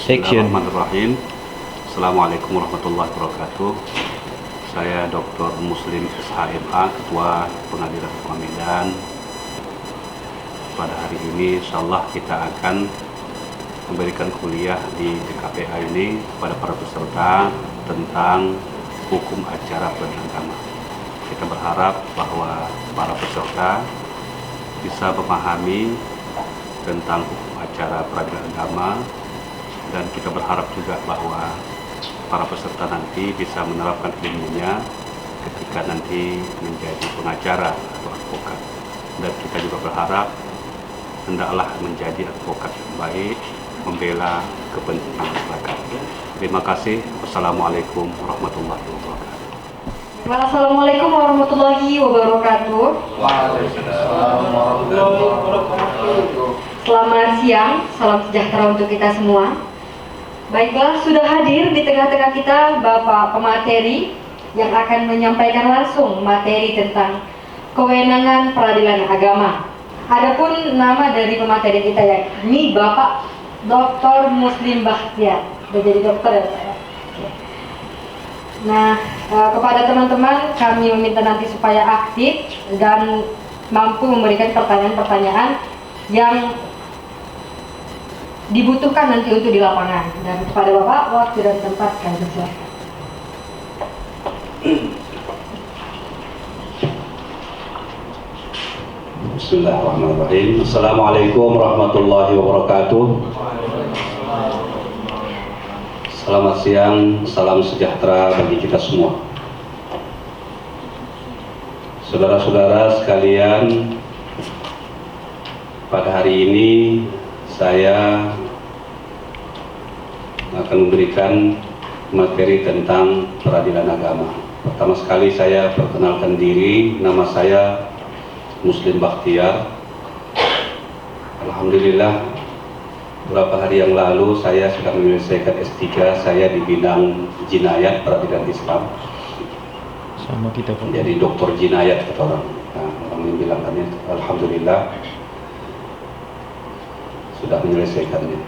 Bismillahirrahmanirrahim. Assalamualaikum warahmatullahi wabarakatuh. Saya Dr. Muslim SHMA, Ketua Pengadilan Agama Medan. Pada hari ini insyaallah kita akan memberikan kuliah di DKPA ini kepada para peserta tentang hukum acara peradilan agama. Kita berharap bahwa para peserta bisa memahami tentang hukum acara peradilan agama, dan kita berharap juga bahwa para peserta nanti bisa menerapkan ilmunya ketika nanti menjadi pengacara atau advokat. Dan kita juga berharap hendaklah menjadi advokat yang baik, membela kepentingan masyarakat. Terima kasih. Wassalamualaikum warahmatullahi wabarakatuh. Assalamualaikum warahmatullahi wabarakatuh. Waalaikumsalam warahmatullahi wabarakatuh. Selamat siang, salam sejahtera untuk kita semua. Baiklah, sudah hadir di tengah-tengah kita Bapak pemateri yang akan menyampaikan langsung materi tentang kewenangan peradilan agama. Adapun nama dari pemateri kita yakni Bapak Dr. Muslim Bakhtiar. Sudah jadi dokter ya Pak ya? Nah, kepada teman-teman kami meminta nanti supaya aktif dan mampu memberikan pertanyaan-pertanyaan yang dibutuhkan nanti untuk di lapangan. Dan kepada Bapak, waktu dan tempat kami persilakan. Bismillahirrahmanirrahim. Assalamualaikum warahmatullahi wabarakatuh. Selamat siang, salam sejahtera bagi kita semua. Saudara-saudara sekalian, pada hari ini saya akan memberikan materi tentang peradilan agama. Pertama sekali saya perkenalkan diri, nama saya Muslim Bakhtiar. Alhamdulillah, beberapa hari yang lalu saya sudah menyelesaikan S3 saya di bidang jinayat peradilan Islam. Sama kita Pak. Jadi doktor jinayat kata orang. Nah, orang yang bilang kan itu. Alhamdulillah sudah menyelesaikannya.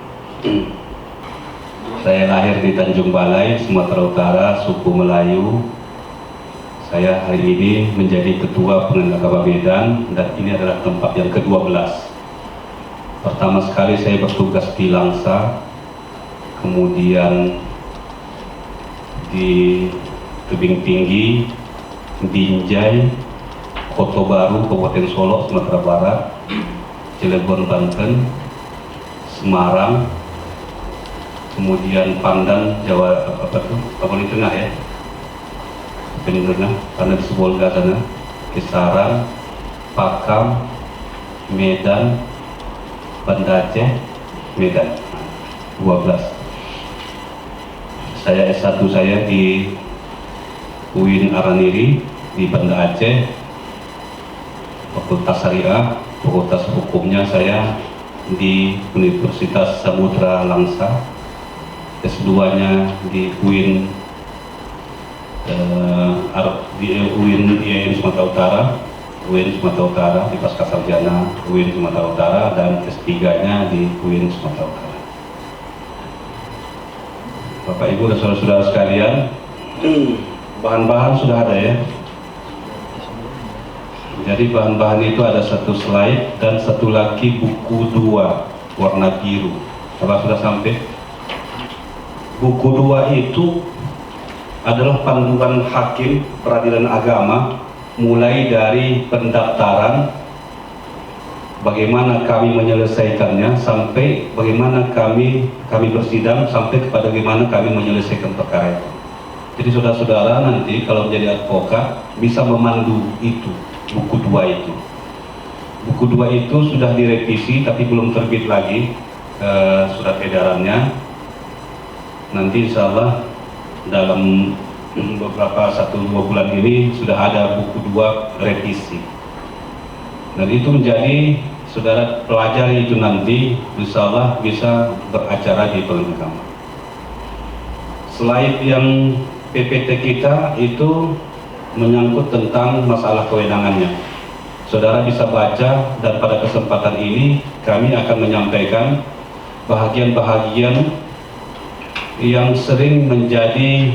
Saya lahir di Tanjung Balai, Sumatera Utara, suku Melayu. Saya hari ini menjadi Ketua Pengadilan Agama Medan, dan ini adalah tempat yang ke-12. Pertama sekali saya bertugas di Langsa, kemudian di Tebing Tinggi, Binjai, Kota Baru, Kabupaten Solok, Sumatera Barat, Cilegon, Banten, Semarang, kemudian Pandan, Jawa Paling Tengah ya, Paling Tengah, Pandan Sibolga sana, Kisaran, Pakam, Medan, Banda Aceh, Medan, 12. Saya S1 saya di UIN Araniri di Banda Aceh, Fakultas Syariah, Fakultas Hukumnya saya di Universitas Samudra Langsa, S2-nya di UIN Sumatera Utara, UIN Sumatera Utara di Pascasarjana UIN Sumatera Utara, dan S3-nya di UIN Sumatera Utara. Bapak Ibu dan saudara-saudara sekalian, bahan-bahan sudah ada ya. Jadi bahan-bahan itu ada satu slide dan satu lagi buku 2 warna biru. Kalau sudah sampai, buku 2 itu adalah panduan hakim peradilan agama, mulai dari pendaftaran, bagaimana kami menyelesaikannya, sampai bagaimana kami bersidang, sampai kepada bagaimana kami menyelesaikan perkara itu. Jadi saudara-saudara nanti kalau menjadi advokat bisa memandu itu, buku 2 itu. Buku 2 itu sudah direvisi tapi belum terbit lagi surat edarannya. Nanti insya Allah dalam beberapa 1-2 bulan ini sudah ada buku 2 revisi. Dan itu menjadi saudara pelajari itu nanti insya Allah bisa beracara di pengadilan agama. Slide yang PPT kita itu menyangkut tentang masalah kewenangannya. Saudara bisa baca, dan pada kesempatan ini kami akan menyampaikan bahagian-bahagian yang sering menjadi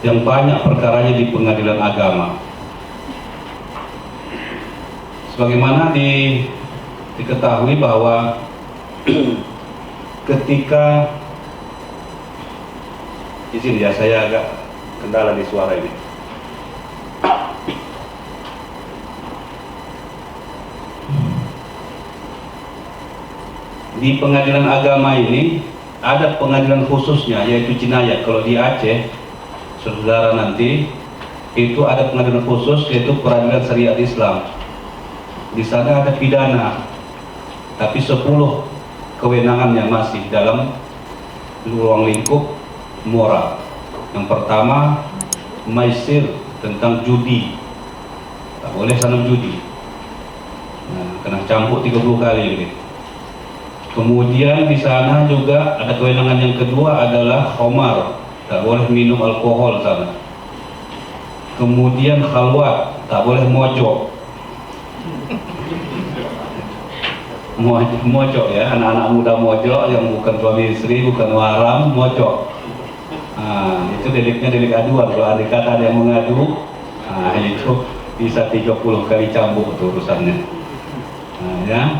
yang banyak perkaranya di pengadilan agama. Sebagaimana diketahui bahwa ketika izin ya, saya agak kendala di suara ini. Di pengadilan agama ini ada pengadilan khususnya, yaitu jinayat. Kalau di Aceh, saudara nanti itu ada pengadilan khusus, yaitu peradilan syariat Islam. Di sana ada pidana, tapi 10 kewenangannya masih dalam ruang lingkup moral. Yang pertama, maisir, tentang judi, tak boleh sana judi, kena cambuk 30 kali ini. Kemudian di sana juga ada kewenangan yang kedua adalah khamar, tak boleh minum alkohol sana. Kemudian khalwat, tak boleh mojok. Mojok ya, anak-anak muda mojok yang bukan suami istri, bukan waram, mojok. Itu deliknya delik aduan. Kalau ada kata ada yang mengadu, itu bisa 30 kali cambuk tuh urusannya. Ya.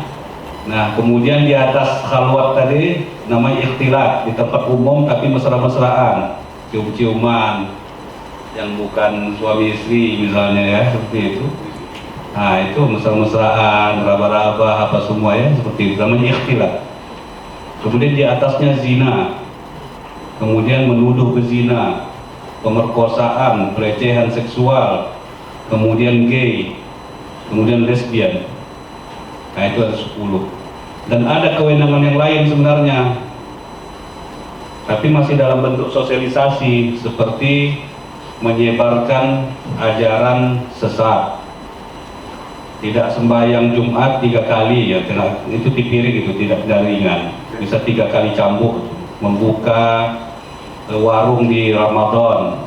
Nah, kemudian di atas khalwat tadi namanya ikhtilat, di tempat umum tapi mesra-mesraan, cium-ciuman yang bukan suami istri misalnya ya, seperti itu. Nah, itu mesra-mesraan, raba-raba, apa semua ya, seperti itu namanya ikhtilat. Kemudian di atasnya zina, kemudian menuduh bezina, pemerkosaan, pelecehan seksual, kemudian gay, kemudian lesbian. Nah, itu ada 10. Dan ada kewenangan yang lain sebenarnya, tapi masih dalam bentuk sosialisasi, seperti menyebarkan ajaran sesat, tidak sembahyang Jumat 3 kali ya, itu dipiring, itu tidak ringan, bisa 3 kali cambuk. Membuka warung di Ramadan,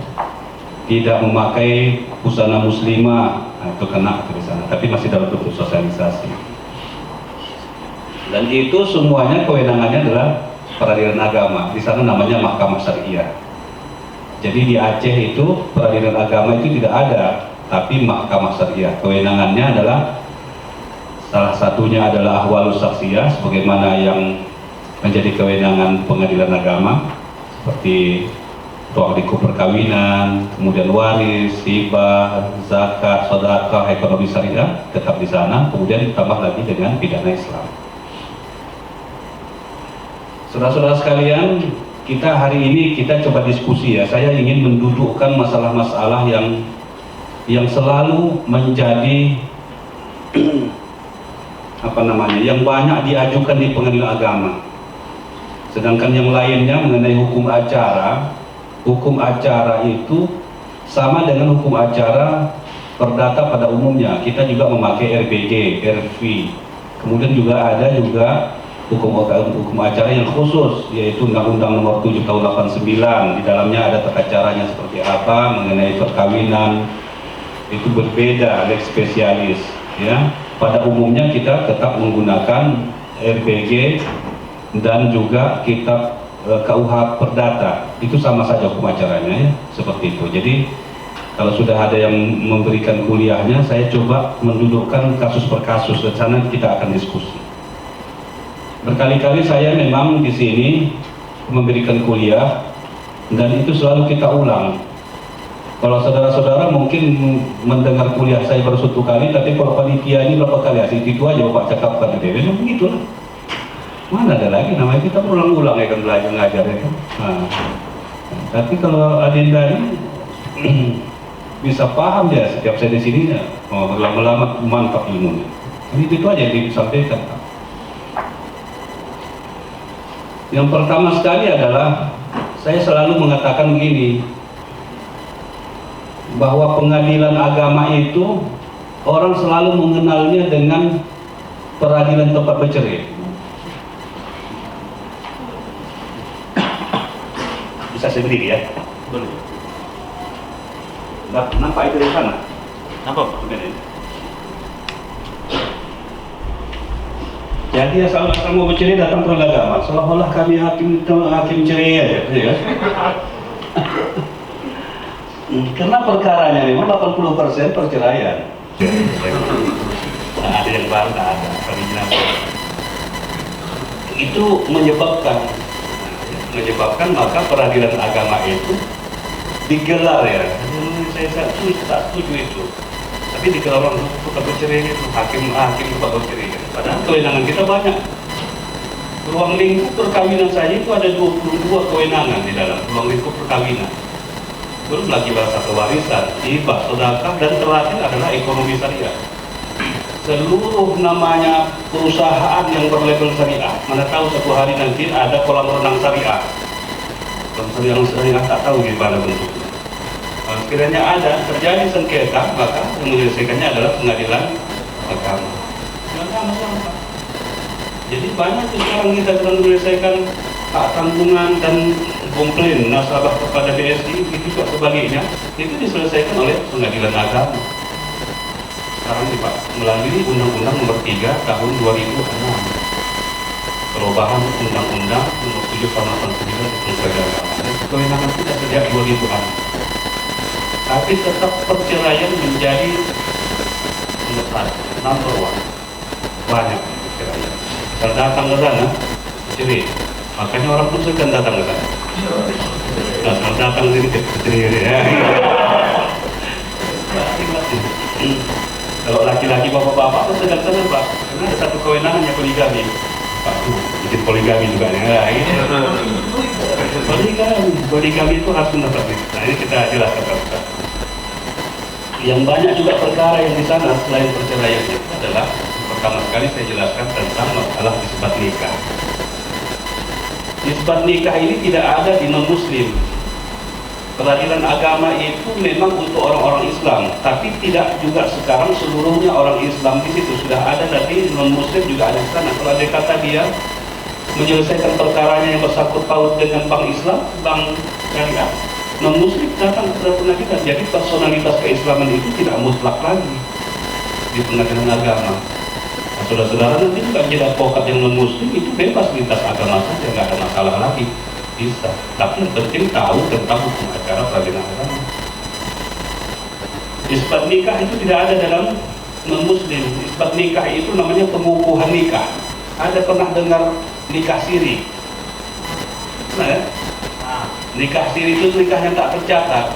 tidak memakai busana muslimah, itu kena di sana, tapi masih dalam bentuk sosialisasi. Dan itu semuanya kewenangannya adalah peradilan agama. Di sana namanya mahkamah syariah. Jadi di Aceh itu peradilan agama itu tidak ada, tapi mahkamah syariah. Kewenangannya adalah salah satunya adalah ahwalus saksiyah, sebagaimana yang menjadi kewenangan pengadilan agama, seperti tuakdiku perkawinan, kemudian waris, hibah, zakat, sedekah, ekonomi syariah tetap di sana. Kemudian ditambah lagi dengan pidana Islam. Saudara-saudara sekalian, kita hari ini kita coba diskusi ya. Saya ingin mendudukkan masalah-masalah yang selalu menjadi yang banyak diajukan di pengadilan agama. Sedangkan yang lainnya mengenai hukum acara itu sama dengan hukum acara perdata pada umumnya. Kita juga memakai RBG, RV. Kemudian juga ada hukum acara yang khusus, yaitu Undang-Undang Nomor 7 Tahun 89. Di dalamnya ada tata caranya seperti apa mengenai perkawinan. Itu berbeda, lex spesialis ya. Pada umumnya kita tetap menggunakan RBG dan juga kitab KUH Perdata. Itu sama saja hukum acaranya ya, seperti itu. Jadi kalau sudah ada yang memberikan kuliahnya, saya coba mendudukkan kasus per kasus, dan sana kita akan diskusi. Berkali-kali saya memang di sini memberikan kuliah, dan itu selalu kita ulang. Kalau saudara-saudara mungkin mendengar kuliah saya baru 1 kali, tapi kalau panitia ini berapa kali, asik itu aja Bapak cakapkan itu. Memang begitu lah. Mana ada lagi, namanya kita berulang-ulang ya kan, belajar ngajar ya kan. Tapi kalau Adinda ini bisa paham dia setiap saya di sini ya, lama-lama mantap ilmunya. Jadi itu aja yang disampaikan. Yang pertama sekali adalah saya selalu mengatakan begini, bahwa pengadilan agama itu orang selalu mengenalnya dengan peradilan tempat bercerai. Bisa saya berdiri ya? Boleh. Nampak itu dari sana? Nampak Pak? Jadi asal-asal mau bercerai datang peradilan agama, seolah-olah kami hakim cerai aja, ya. Karena perkaranya memang 80% perceraian. Nah, ada yang baru, ada perizinan. Itu menyebabkan maka peradilan agama itu digelar ya. Saya tak setuju itu. Tapi digelar orang suka bercerai itu, hakim suka bercerai. Padahal kewenangan kita banyak. Ruang lingkup perkawinan saja itu ada 22 kewenangan di dalam ruang lingkup perkawinan. Belum lagi bahasa pewarisan, hibah, sedekah, dan terakhir adalah ekonomi syariah. Seluruh namanya perusahaan yang berlabel syariah, mana tahu satu hari nanti ada kolam renang syariah. Kolam syariah tak tahu gimana bentuknya. Kalau sekiranya ada terjadi sengketa, maka yang menyelesaikannya adalah pengadilan agama. Jadi banyak sekarang kita sedang menyelesaikan hak tanggungan dan komplain nasabah kepada BSI, itu juga sebaliknya itu diselesaikan oleh pengadilan agama. Sekarang Pak, melalui Undang-Undang Nomor 3 Tahun 2006, perubahan Undang-Undang Nomor 7 Tahun 89 tentang perdagangan. Kewenangan kita sejak 2000-an. Tapi tetap perceraian menjadi nomor 1, number 1. Banyak perceraian. Kalau datang ke sana, cerai. Makanya orang pun segan datang ke sana. Nah, kalau datang sini cerai ya. Kalau laki-laki bapak-bapak pun segan sana Pak. Karena ada satu kewenangannya poligami. Pak, bikin poligami juga ya. Poligami itu harus mendapat. Nah, ini kita jelaskan Pak. Yang banyak juga perkara yang di sana selain perceraian itu adalah pertama sekali saya jelaskan tentang masalah isbat nikah. Isbat nikah ini tidak ada di non-muslim. Peradilan agama itu memang untuk orang-orang Islam, tapi tidak juga sekarang seluruhnya orang Islam di situ sudah ada, tapi non-muslim juga ada di sana. Kalau ada kata dia menyelesaikan perkaranya yang bersangkut paut dengan bank Islam, bank syariah, non-muslim datang ke pengadilan. Jadi personalitas keislaman itu tidak mutlak lagi di pengadilan agama. Nah, saudara-saudara nanti juga jadi advokat yang non-muslim itu bebas lintas agama saja, nggak ada masalah lagi, bisa. Tapi yang penting tahu tentang hukum acara peradilan agama. Isbat nikah itu tidak ada dalam non-muslim. Isbat nikah itu namanya pengukuhan nikah. Ada pernah dengar nikah siri? Pernah ya? Nikah siri itu nikah yang tak tercatat.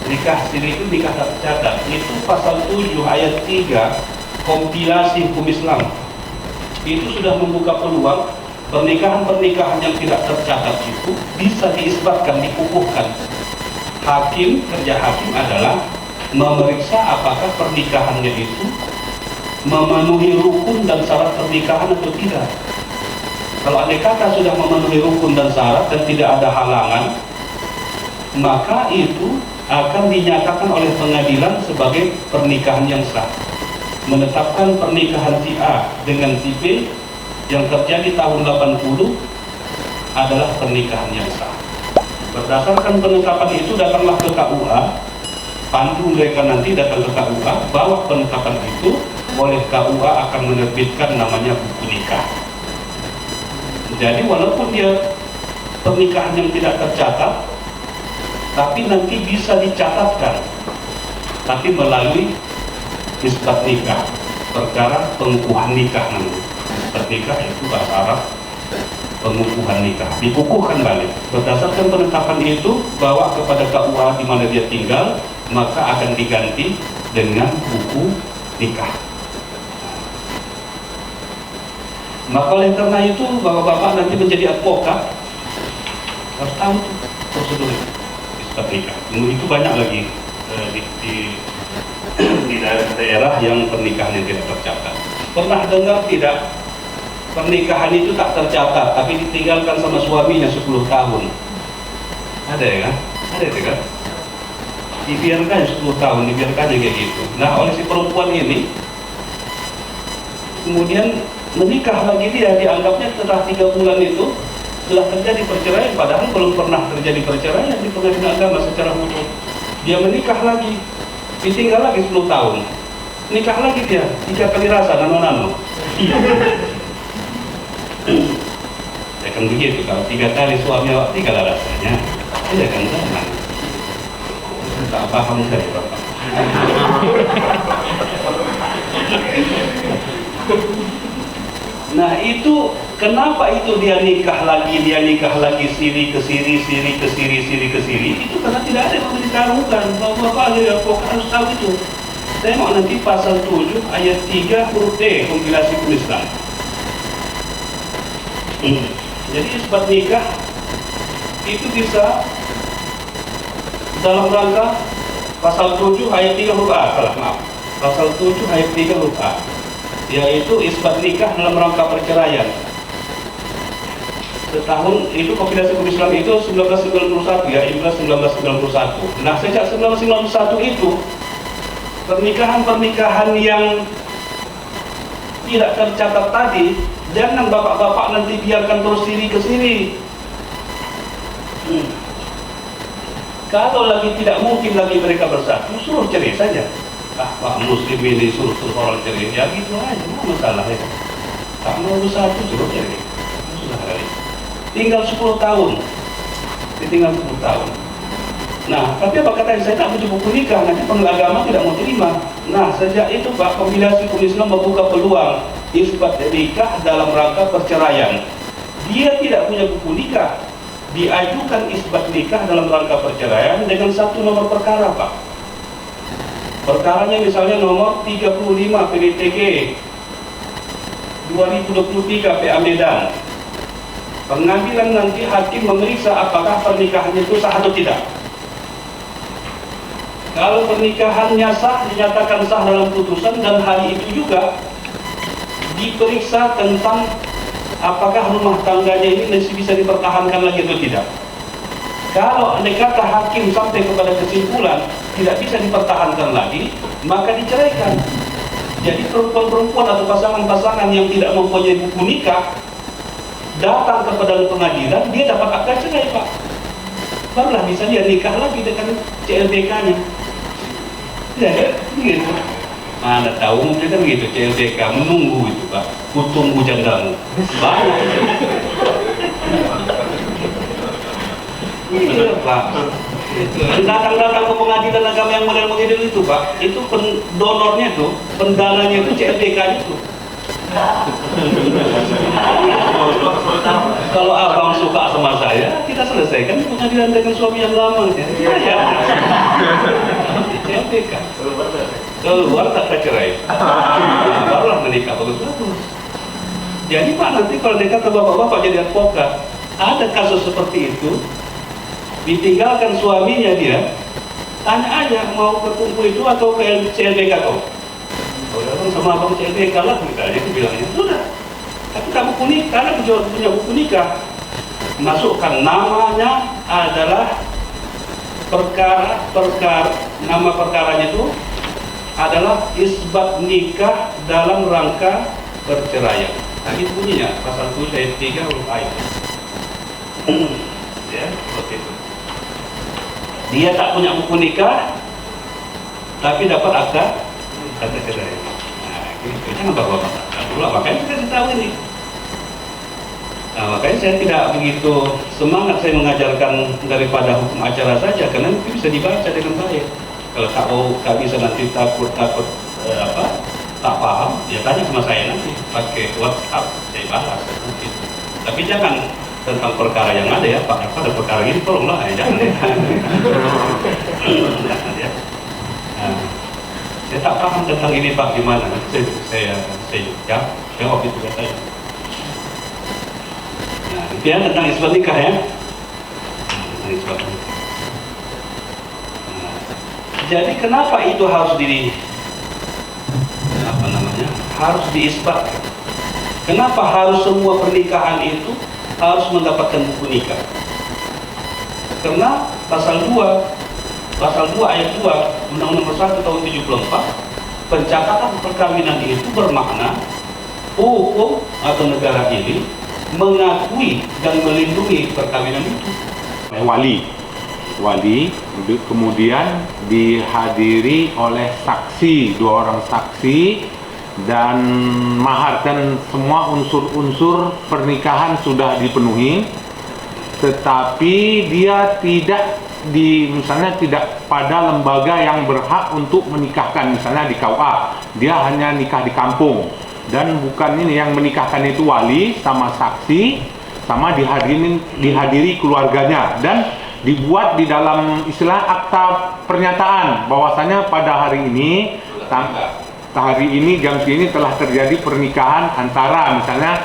Nikah siri itu nikah tak tercatat. Itu pasal 7 ayat 3 kompilasi hukum Islam. Itu sudah membuka peluang pernikahan-pernikahan yang tidak tercatat itu bisa diisbatkan, dikukuhkan. Kerja hakim adalah memeriksa apakah pernikahannya itu memenuhi rukun dan syarat pernikahan atau tidak. Kalau andai kata sudah memenuhi rukun dan syarat dan tidak ada halangan, maka itu akan dinyatakan oleh pengadilan sebagai pernikahan yang sah. Menetapkan pernikahan si A dengan si B yang terjadi tahun 80 adalah pernikahan yang sah. Berdasarkan penetapan itu datanglah ke KUA, pandu mereka nanti datang ke KUA, bahwa penetapan itu oleh KUA akan menerbitkan namanya buku nikah. Jadi walaupun dia pernikahan yang tidak tercatat, tapi nanti bisa dicatatkan, tapi melalui isbat nikah, perkara pengukuhan nikah nanti. Isbat nikah itu bahasa Arab pengukuhan nikah, dikukuhkan balik. Berdasarkan penetapan itu, bawa kepada KUA di mana dia tinggal, maka akan diganti dengan buku nikah. Maka oleh karena itu, bapak-bapak nanti menjadi advokat harus tahu prosedur isbat nikah. Itu banyak lagi di daerah yang pernikahan yang tidak tercatat. Pernah dengar tidak? Pernikahan itu tak tercatat, tapi ditinggalkan sama suaminya 10 tahun. Ada ya kan? Ada ya kan? Dibiarkan 10 tahun, dibiarkan kayak gitu. Nah, oleh si perempuan ini kemudian menikah lagi, dia dianggapnya setelah 3 bulan itu telah terjadi perceraian, padahal belum pernah terjadi perceraian di pengadilan agama secara hukum. Dia menikah lagi, ditinggal lagi 10 tahun, nikah lagi dia 3 kali rasa, nano-nano. Ya kan begitu, kalau 3 kali suami awak 3 lah rasanya. Ya kan jangan. Tak paham saya Bapak. Nah itu kenapa itu dia nikah lagi siri ke siri itu karena tidak ada yang memberitahukan. Bapak harus tahu itu. Saya mau nanti pasal 7 ayat 3 huruf D kompilasi hukum Islam. Jadi isbat nikah itu bisa dalam rangka pasal 7 ayat 3 huruf A, pasal 7 ayat 3 huruf A, yaitu isbat nikah dalam rangka perceraian. Setahun itu kompilasi hukum Islam itu 1991 ya, Impres 1991. Nah sejak 1991 itu pernikahan yang tidak tercatat tadi, jangan bapak-bapak nanti biarkan terus siri ke siri. Kalau lagi tidak mungkin lagi mereka bersatu, suruh cerai saja. Pak Muslim ini suruh orang cerai, ya gitu aja, nggak masalah ya. Tak mau bersatu, suruh cerai. Susah kali. Tinggal 10 tahun. Tinggal 10 tahun. Nah, tapi apa katanya, saya tak punya buku nikah, nanti pengelola agama tidak mau terima. Nah, sejak itu Pak, kompilasi hukum Islam membuka peluang isbat nikah dalam rangka perceraian. Dia tidak punya buku nikah, diajukan isbat nikah dalam rangka perceraian dengan satu nomor perkara, Pak. Perkaranya misalnya nomor 35 PDTG 2023 PA Medan. Pengadilan nanti hakim memeriksa apakah pernikahannya itu sah atau tidak. Kalau pernikahannya sah, dinyatakan sah dalam putusan, dan hari itu juga diperiksa tentang apakah rumah tangganya ini masih bisa dipertahankan lagi atau tidak. Kalau andai kata hakim sampai kepada kesimpulan tidak bisa dipertahankan lagi, maka diceraikan. Jadi perempuan-perempuan atau pasangan-pasangan yang tidak mempunyai buku nikah datang kepada pengadilan, dia dapat akta cerai, Pak. Barulah bisa dia nikah lagi dengan CLBK-nya. Ya, gitu. Mana tahu mungkin kan gitu, CLBK menunggu itu, Pak. Kutunggu jandamu. Banyak. Iya, Pak. Datang-datang ke pengadilan agama yang model-model itu, Pak. Itu pendonornya tuh, pendananya itu CLBK itu. Kalau abang suka sama saya, kita selesaikan pengadilan dengan suami yang lama. Ya. CLBK. Keluar tak tercerai. Barulah menikah bagus-bagus. Jadi Pak, nanti kalau dia kata bapak-bapak jadi advokat, ada kasus seperti itu, ditinggalkan suaminya dia, tanya aja mau ke kumpul itu atau ke CLBK kau. Kalau datang sama abang CLBK lah, misalnya itu bilangnya, sudah. Tapi tak buku nikah, karena punya buku nikah, masukkan namanya adalah perkara, nama perkaranya itu adalah isbat nikah dalam rangka perceraian. Nah itu bunyinya, pasal 7 ayat 3 huruf A. Ya, seperti itu. Dia tak punya buku nikah, tapi dapat akta cerai. Nah, itu jangan bawa-bawa. Nah, makanya saya kasih tahu ini. Nah, makanya saya tidak begitu semangat saya mengajarkan daripada hukum acara saja, karena itu bisa dibaca dengan baik. Kalau tak bisa nanti takut tak paham, ya tanya sama saya nanti pakai WhatsApp, saya balas nanti. Tapi jangan tentang perkara yang ada ya, Pak, ada perkara ini tolonglah ya, jangan ya. Jangan ya. Nah, saya tak paham tentang ini Pak, gimana? Saya jawab itu katanya. Nah, dia tentang isbat nikah ya. Tentang isbat nikah. Nah, jadi kenapa itu harus harus diisbatkan? Kenapa harus semua pernikahan itu harus mendapatkan buku nikah? Karena pasal 2 ayat 2 Undang-Undang Nomor 1 tahun 74, pencatatan perkawinan itu bermakna hukum atau negara ini mengakui dan melindungi perkawinan itu. Wali kemudian dihadiri oleh saksi, 2 orang saksi dan mahar dan semua unsur-unsur pernikahan sudah dipenuhi, tetapi dia tidak misalnya tidak pada lembaga yang berhak untuk menikahkan, misalnya di KUA dia hanya nikah di kampung, dan bukan ini yang menikahkan itu wali sama saksi sama dihadiri keluarganya, dan dibuat di dalam istilah akta pernyataan bahwasanya pada hari ini jam segini telah terjadi pernikahan antara misalnya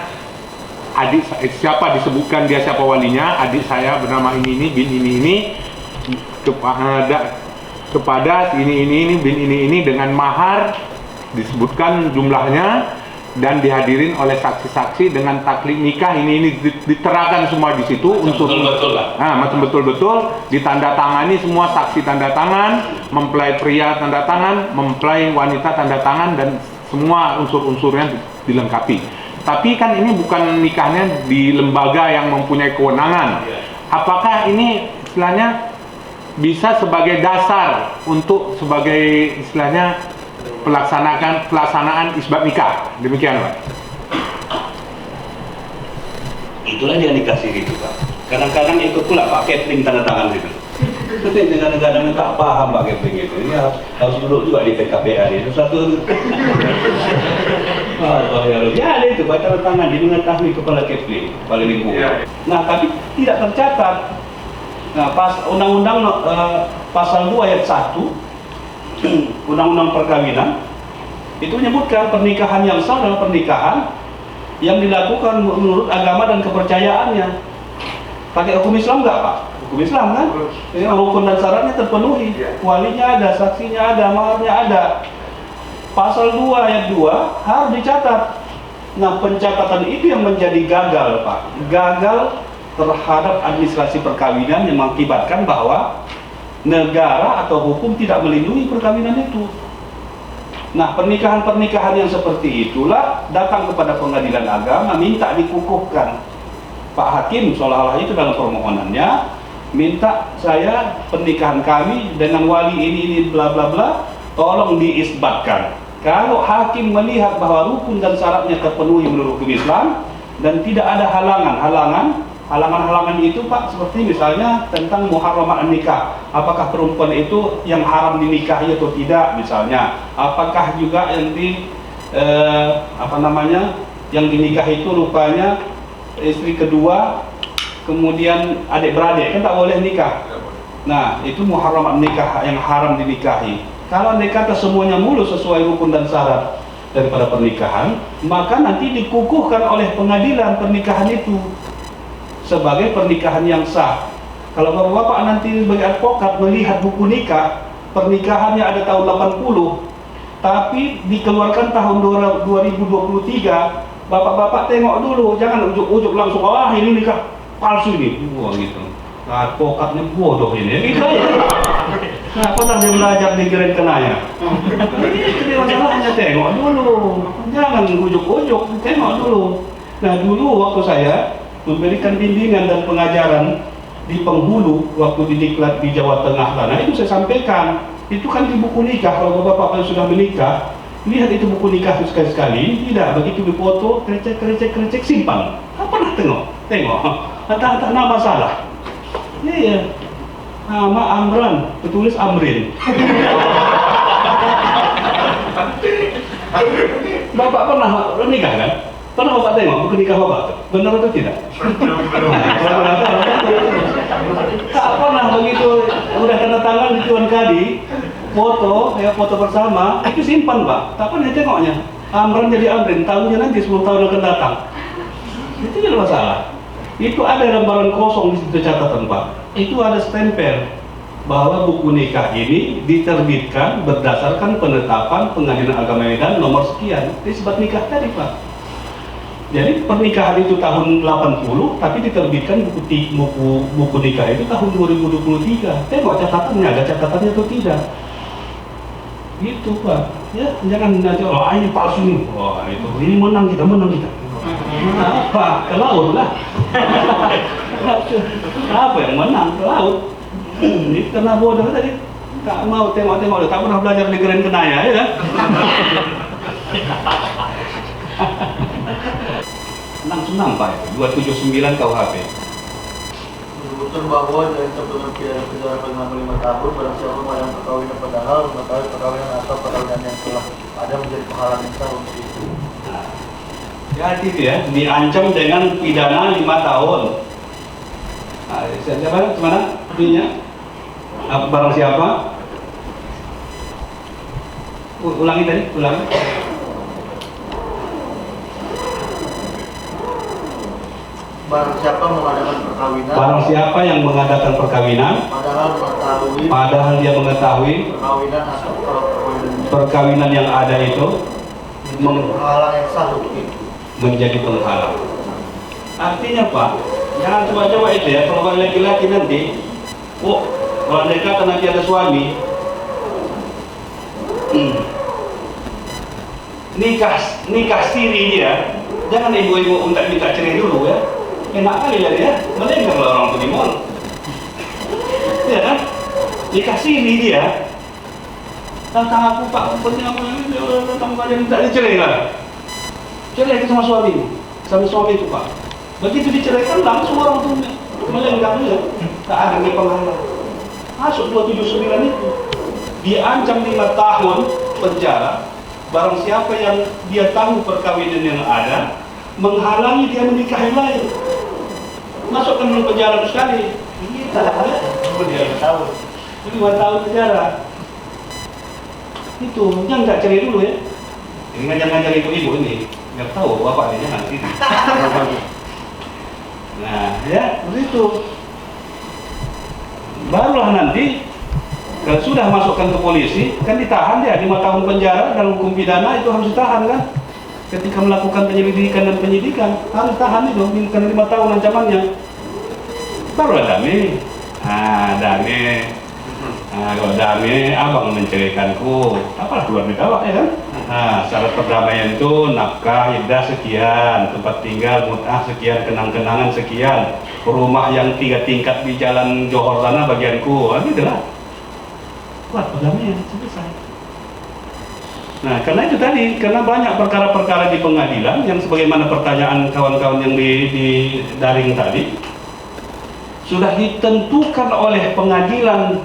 adik siapa disebutkan dia siapa walinya, adik saya bernama ini bin ini kepada ini bin ini dengan mahar disebutkan jumlahnya dan dihadirin oleh saksi-saksi dengan taklid nikah ini diterangkan semua di situ unsur macam betul-betul ditandatangani semua, saksi tanda tangan, mempelai pria tanda tangan, mempelai wanita tanda tangan, dan semua unsur-unsurnya dilengkapi. Tapi kan ini bukan nikahnya di lembaga yang mempunyai kewenangan. Apakah ini istilahnya bisa sebagai dasar untuk sebagai istilahnya pelaksanaan isbat nikah? Demikian, Pak. Itulah dia dikasih gitu, Pak. Kadang-kadang ikut pula Pak Kepling tanda tangan gitu. Tapi negara-negara nggak paham Pak Kepling itu. Ini harus duduk juga di PKPN itu satu. Ya ada itu Pak, tanda tangan di mengetahui kepala Kepling, kepala lingkungan. Nah tapi tidak tercatat. Nah pas undang-undang pasal 2 ayat 1 Undang-Undang Perkawinan itu menyebutkan pernikahan yang sah adalah pernikahan yang dilakukan menurut agama dan kepercayaannya. Pakai hukum Islam nggak Pak? Hukum Islam kan? Ini rukun dan syaratnya terpenuhi. Walinya ada, saksinya ada, maharnya ada. Pasal 2 ayat 2 harus dicatat. Nah pencatatan itu yang menjadi gagal Pak. Gagal terhadap administrasi perkawinan yang mengakibatkan bahwa negara atau hukum tidak melindungi perkawinan itu. Nah, pernikahan-pernikahan yang seperti itulah datang kepada pengadilan agama minta dikukuhkan. Pak Hakim seolah-olah itu dalam permohonannya minta saya pernikahan kami dengan wali ini bla bla bla tolong diisbatkan. Kalau hakim melihat bahwa rukun dan syaratnya terpenuhi menurut hukum Islam dan tidak ada halangan itu Pak, seperti misalnya tentang muharramat nikah, apakah perempuan itu yang haram dinikahi atau tidak misalnya, apakah juga yang yang dinikahi itu rupanya istri kedua kemudian adik beradik kan tak boleh nikah. Nah itu muharramat nikah yang haram dinikahi. Kalau andai kata semuanya mulus sesuai rukun dan syarat daripada pernikahan, maka nanti dikukuhkan oleh pengadilan pernikahan itu sebagai pernikahan yang sah. Kalau bapak-bapak nanti sebagai advokat melihat buku nikah, pernikahannya ada tahun 80, tapi dikeluarkan tahun 2023, bapak-bapak tengok dulu, jangan ujuk-ujuk langsung, wah ini nikah palsu ini, wah gitu. Nah, advokatnya bodoh ini, gitu aja. Nah, pernah dia belajar di Grand Kenaya. Ini masalahnya, tengok dulu, jangan ujuk-ujuk, tengok dulu. Nah, dulu waktu saya memberikan bimbingan dan pengajaran di penghulu waktu di diklat di Jawa Tengah sana, itu saya sampaikan itu kan di buku nikah. Kalau bapak-bapak sudah menikah, lihat itu buku nikah sekali-sekali, tidak begitu dipoto, krecek simpan. Tak pernah tengok entah nama salah. Iya, nama Amran tertulis Amrin. Bapak pernah menikah kan? Pernah bapak tengok buku nikah bapak? Benar atau tidak? Tak pernah begitu. Udah tanda tangan di Tuan Kadi, foto bersama, itu simpan Pak. Tak pernah tengoknya. Amran jadi Amrin, tahunnya nanti 10 tahun akan datang. Itu jadi masalah. Itu ada lembaran kosong di situ catatan Pak. Itu ada stempel bahwa buku nikah ini diterbitkan berdasarkan penetapan Pengadilan Agama Medan nomor sekian. Isbat nikah tadi Pak. Jadi pernikahan itu tahun 80, tapi diterbitkan buku nikah itu tahun 2023. Tengok catatannya, ada catatannya atau tidak? Gitu Pak. Ya, jangan nanti ini palsu nih. Wah itu, ini menang kita. Mana apa? Ke laut lah. Apa yang menang? Ke laut. Ini karena bodoh tadi. Tak mau tengok-tengok, tak pernah belajar di Grand Kenaya ya kan? Enam Pak, 279 KUHP. Menyebutkan bahwa dari tertutup pidana penjara paling 5 tahun barang siapa yang perkawinan padahal mengetahui perkawinan atau perkawinan yang telah ada menjadi penghalang yang sah untuk itu. Hati itu ya, diancam dengan pidana 5 tahun. Nah, siapa? Kemana? Ininya? Barang siapa? Ulangi tadi, ulangi. Barang siapa mengadakan perkawinan. Barang siapa yang mengadakan perkawinan, padahal dia mengetahui perkawinan atau perkawinan yang ada itu penghalang yang sah untuk itu. menjadi penghalang. Artinya Pak, jangan coba-coba itu ya, kalau laki-laki nanti, kalau mereka nanti ada suami, nikah siri dia, jangan ibu-ibu minta cerai dulu ya. Enak kali ya, melenggang orang tuh di mall. Iya kan? Nikah siri dia. Datang aku Pak, penting aku datang kalian minta dicerai lah. Cerai itu sama suami itu Pak. Begitu diceraikan langsung orang tuh melenggang ya. Tak ada nih penghalang. Masuk 279 itu. Diancam 5 tahun penjara. Barang siapa yang dia tahu perkawinan yang ada, menghalangi dia menikah yang lain. Masukkan dalam penjara sekali. Iya, 5 tahun. 5 tahun penjara. Itu, yang nggak cerai dulu ya. Ini ngajar-ngajar ibu-ibu ini, nggak tahu bapaknya nanti. Nah, ya begitu. Barulah nanti kalau sudah masukkan ke polisi, kan ditahan dia 5 tahun penjara dalam hukum pidana itu harus ditahan kan? Ketika melakukan penyelidikan dan penyidikan harus tahan itu, karena 5 tahun ancamannya. Baru damai. Damai. Kalau damai, abang menceraikanku. Apalah keluar dari awak ya kan? Syarat perdamaian itu nafkah, iddah sekian, tempat tinggal, mut'ah sekian, kenang-kenangan sekian, rumah yang 3 tingkat di jalan Johor sana bagianku, gitu lah. Buat perdamaian selesai. Nah, karena itu tadi, karena banyak perkara-perkara di pengadilan yang sebagaimana pertanyaan kawan-kawan yang di daring tadi, sudah ditentukan oleh pengadilan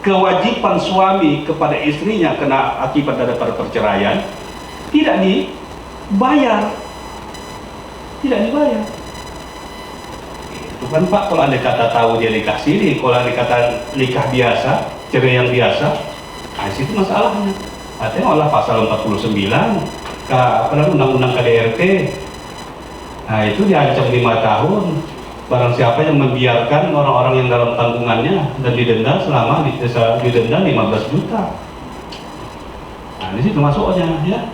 kewajiban suami kepada istrinya kena akibat daripada perceraian, tidak dibayar. Itu kan Pak, kalau Anda kata tahu dia nikah siri, kalau Anda kata nikah biasa, cerai yang biasa, situ masalahnya. Artinya Allah pasal 49 Undang-Undang KDRT. Itu diancam 5 tahun. Barang siapa yang membiarkan orang-orang yang dalam tanggungannya dan didenda didenda 15 juta. Di situ masuknya ya.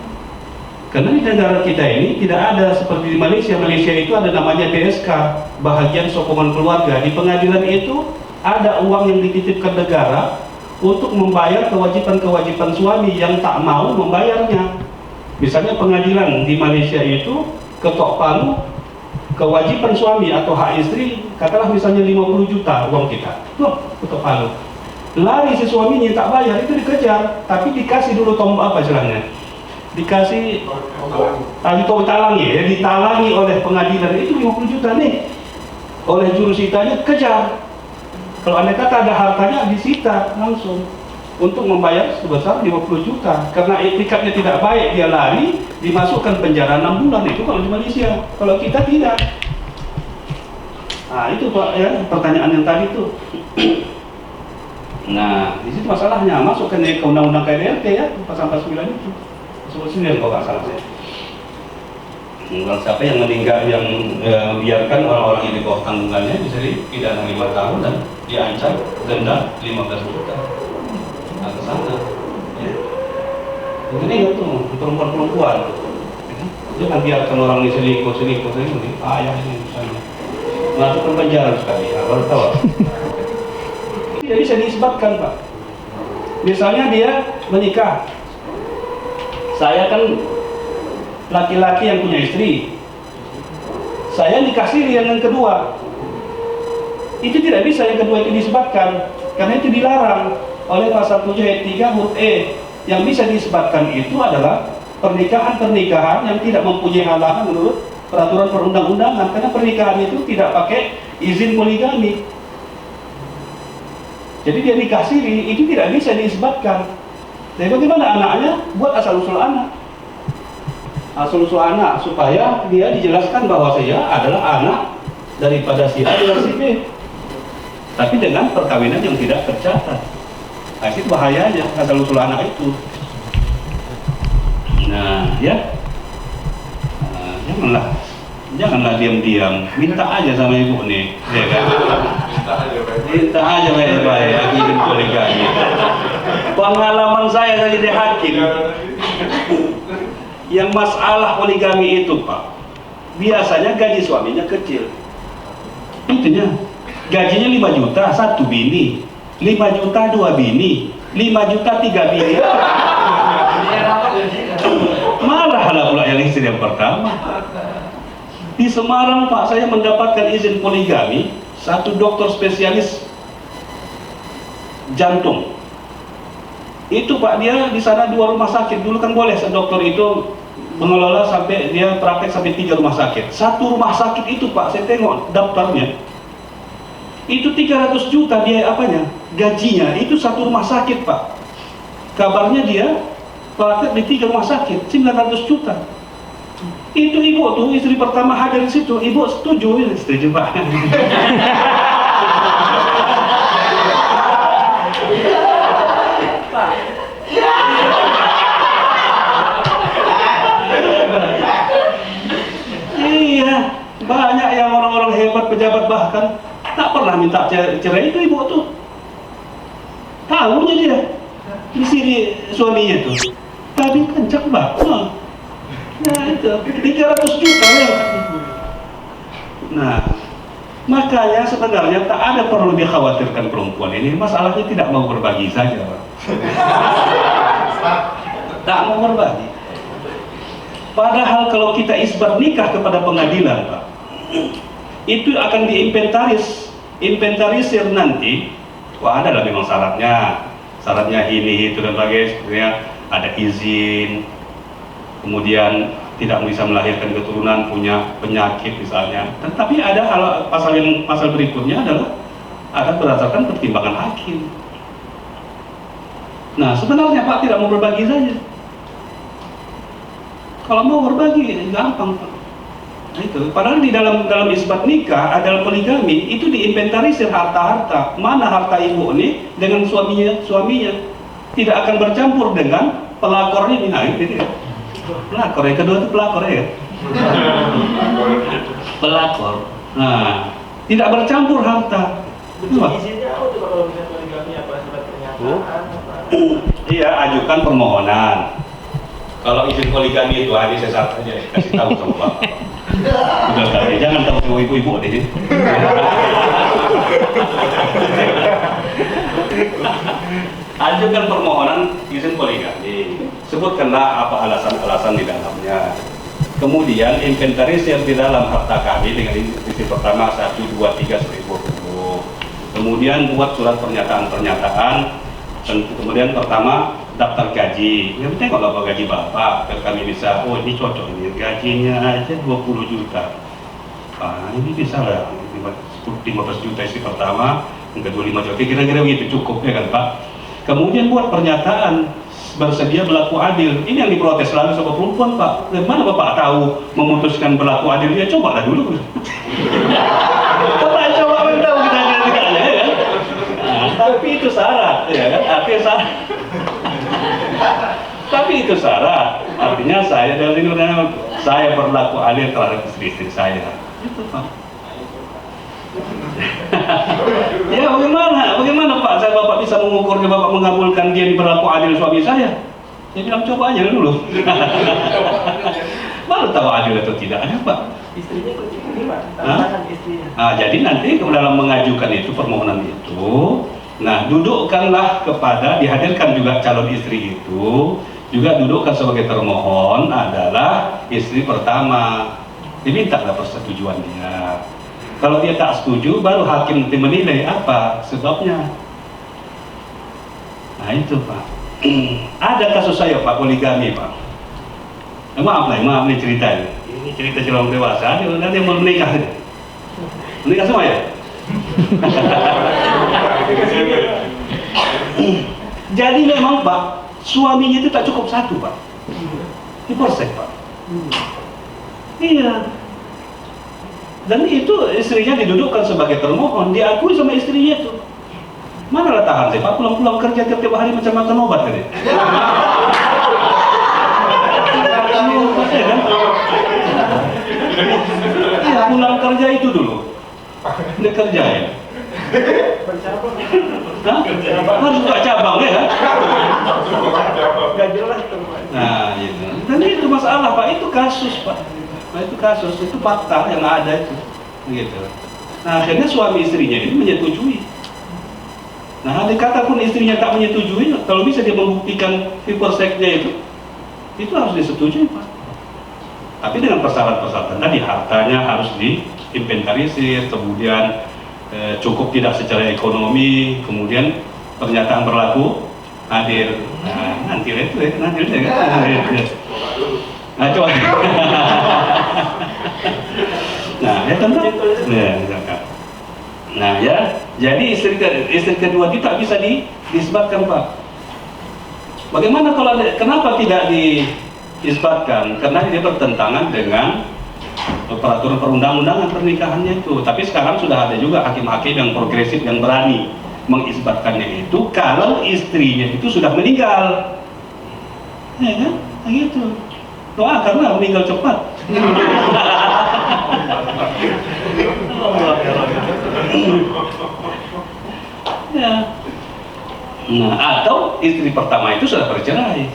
Karena di negara kita ini tidak ada seperti di Malaysia. Malaysia itu ada namanya BSK, bahagian sokongan keluarga. Di pengadilan itu ada uang yang dititipkan negara untuk membayar kewajiban-kewajiban suami yang tak mau membayarnya. Misalnya pengadilan di Malaysia itu ketok palu kewajiban suami atau hak istri, katakanlah misalnya 50 juta uang kita, ketok palu. Lari si suaminya tak bayar, itu dikejar, tapi dikasih dulu tombol apa istilahnya? Dikasih ditalangi oleh pengadilan, itu 50 juta nih. Oleh jurusitanya kejar. Kalau Anda kata ada hartanya disita langsung untuk membayar sebesar 50 juta. Karena etikatnya tidak baik, dia lari, dimasukkan penjara 6 bulan. Itu kalau di Malaysia. Kalau kita tidak. Itu Pak ya, pertanyaan yang tadi itu. Di situ masalahnya, masukkan ke undang-undang KDRT ya, pasal 49 itu. Pasal 49 kalau nggak salah saya. Siapa yang meninggal, yang biarkan orang-orang yang di bawah tanggungannya bisa dipidana 5 tahun dan diancam denda 15 juta. Ke sana ya. Ini tuh perempuan-perempuan, jangan biarkan orang ini selingkuh ayah ini misalnya masuk penjara sekali, baru tahu. Tidak bisa disebabkan Pak. Misalnya dia menikah, saya kan laki-laki yang punya istri, saya nikah siri yang kedua, itu tidak bisa yang kedua itu disebabkan, karena itu dilarang oleh pasal 7 ayat 3 huruf E. Yang bisa disebabkan itu adalah pernikahan-pernikahan yang tidak mempunyai halangan menurut peraturan perundang-undangan, karena pernikahan itu tidak pakai izin poligami. Jadi dia nikah siri itu tidak bisa diisbatkan. Jadi bagaimana anaknya? Buat asal-usul anak. Asal-usul anak supaya dia dijelaskan bahwa saya adalah anak daripada si A dengan si B. Tapi dengan perkawinan yang tidak tercatat. Nah, itu bahayanya asal-usul anak itu. Nah, ya. Janganlah diam-diam, minta aja sama ibu nih, ya kan? Minta aja baik-baik, izin poligami. Pengalaman saya jadi hakim, yang masalah poligami itu Pak, biasanya gaji suaminya kecil. Itunya, gajinya 5 juta, 1 bini, 5 juta 2 bini, 5 juta 3 bini. Marah lah pula yang istri yang pertama. Di Semarang Pak, saya mendapatkan izin poligami, satu dokter spesialis jantung. Itu Pak, dia di sana 2 rumah sakit. Dulu kan boleh dokter itu mengelola sampai dia praktek sampai 3 rumah sakit. Satu rumah sakit itu Pak, saya tengok daftarnya. Itu 300 juta dia apanya? Gajinya itu satu rumah sakit Pak. Kabarnya dia praktek di 3 rumah sakit, 900 juta. Itu ibu tuh, istri pertama hadir di situ, ibu setuju, setuju Pak. Iya, banyak yang orang-orang hebat, pejabat bahkan tak pernah minta cerai, itu ibu tuh. Tahunya dia, di sini suaminya tuh. Tapi kencang banget. Nah itu, 300 juta ya. Nah, makanya sebenarnya tak ada perlu dikhawatirkan perempuan ini. Masalahnya tidak mau berbagi saja Pak. Tak mau berbagi. Padahal kalau kita isbat nikah kepada pengadilan Pak, itu akan diinventarisir nanti. Wah, ada lah memang syaratnya ini itu dan sebagainya, ada izin, kemudian tidak bisa melahirkan keturunan, punya penyakit misalnya. Tetapi ada pasal berikutnya adalah akan berdasarkan pertimbangan hakim. Nah, sebenarnya Pak tidak mau berbagi saja. Kalau mau berbagi gampang Pak. Nah, itu. Padahal di dalam isbat nikah adalah poligami, itu diinventarisir harta-harta. Mana harta ibu ini dengan suaminya tidak akan bercampur dengan pelakor ini. Nah, itu ya. Pelakor yang kedua itu pelakor ya. Pelakor. Nah, tidak bercampur harta. Izinnya apa tuh kalau bisa poligami, apa surat pernyataan? Iya, ajukan permohonan. Kalau izin poligami itu aja saya saja kasih tahu sama Bapak. Udah kali, jangan tahu sama ibu-ibu deh. Ajukan permohonan izin poligami. Sebutkanlah apa alasan-alasan di dalamnya. Kemudian inventarisir di dalam harta kami dengan istri pertama 1, 2, 3, 10. Kemudian buat surat pernyataan. Kemudian pertama daftar gaji. Yang penting kalau apa gaji Bapak, biar kami bisa, oh ini cocok ini gajinya aja 20 juta. Nah, ini bisa lah 15 juta istri pertama, yang kedua 5 juta. Kira-kira begitu cukup ya kan Pak. Kemudian buat pernyataan bersedia berlaku adil. Ini yang diprotes selalu sama perempuan Pak. Mana Bapak tahu memutuskan berlaku adil? Ya cobalah dulu. Bapak coba tahu kita adil-adilnya ya kan. Nah, tapi itu syarat ya kan. Artinya syarat. Tapi itu syarat. Artinya saya berlaku adil terhadap istri-istri saya. Itu Pak. Ya bagaimana Pak, Bapak bisa mengukurnya, Bapak mengabulkan dia berlaku adil suami saya? Saya bilang coba aja dulu. Baru tahu adil atau tidak ada Pak. Istrinya ikut terima, tantangan istrinya. Nah, jadi nanti dalam mengajukan itu permohonan itu, nah dudukkanlah dihadirkan juga calon istri itu, juga dudukkan sebagai termohon adalah istri pertama. Dimintalah persetujuan dia. Kalau dia tak setuju, baru hakim nanti menilai apa sebabnya. Nah itu Pak. Ada kasus saya Pak, poligami Pak. Maaf nih cerita ini. Ini cerita orang dewasa. Nanti mau menikah. Menikah semua ya? Jadi memang Pak, suaminya itu tak cukup satu Pak. Diporsek Pak. Iya. Dan itu istrinya didudukkan sebagai termohon, diakui sama istrinya itu. Mana lah tahan sih Pak, pulang-pulang kerja tiap-tiap hari macam makan obat kan ya? Iya, pulang kerja itu dulu. Dia kerjain. Hah? Harus buka cabang ya kan? Nah, gitu. Dan itu masalah Pak, itu kasus Pak. Nah, itu kasus, itu fakta yang ada itu. Gitu. Nah, akhirnya suami istrinya ini menyetujui. Nah, andai kata pun istrinya tak menyetujui, kalau bisa dia membuktikan fiperseknya itu harus disetujui Pak. Tapi dengan persyaratan-persyaratan tadi, hartanya harus diinventarisir, kemudian cukup tidak secara ekonomi, kemudian pernyataan berlaku hadir. Nah, nanti itu ya, nanti ya kan. Nah, coba. Nah, ya tentu. Nah, ya, jadi istri kedua itu tak bisa disebutkan Pak. Bagaimana kalau kenapa tidak disebutkan? Karena dia bertentangan dengan peraturan perundang-undangan pernikahannya itu. Tapi sekarang sudah ada juga hakim-hakim yang progresif yang berani mengisbatkannya itu kalau istrinya itu sudah meninggal. Ya kan? Begitu. Doakanlah meninggal cepat. Ya. Nah, atau istri pertama itu sudah bercerai.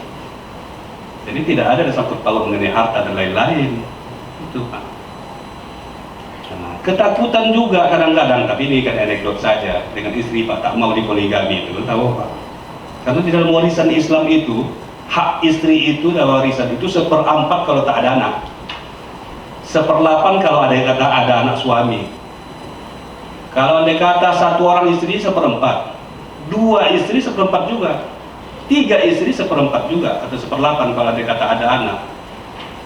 Jadi tidak ada sangkut paut mengenai harta dan lain-lain. Itu Pak. Nah, ketakutan juga kadang-kadang, tapi ini kan anekdot saja, dengan istri Pak tak mau dipoligami itu, tahu Pak? Karena di dalam warisan Islam itu, hak istri itu dalam warisan itu 1/4 kalau tak ada anak, 1/8 kalau ada yang kata ada anak suami. Kalau ada kata satu orang istri 1/4, 2 istri 1/4 juga, 3 istri 1/4 juga, atau 1/8 kalau ada kata ada anak.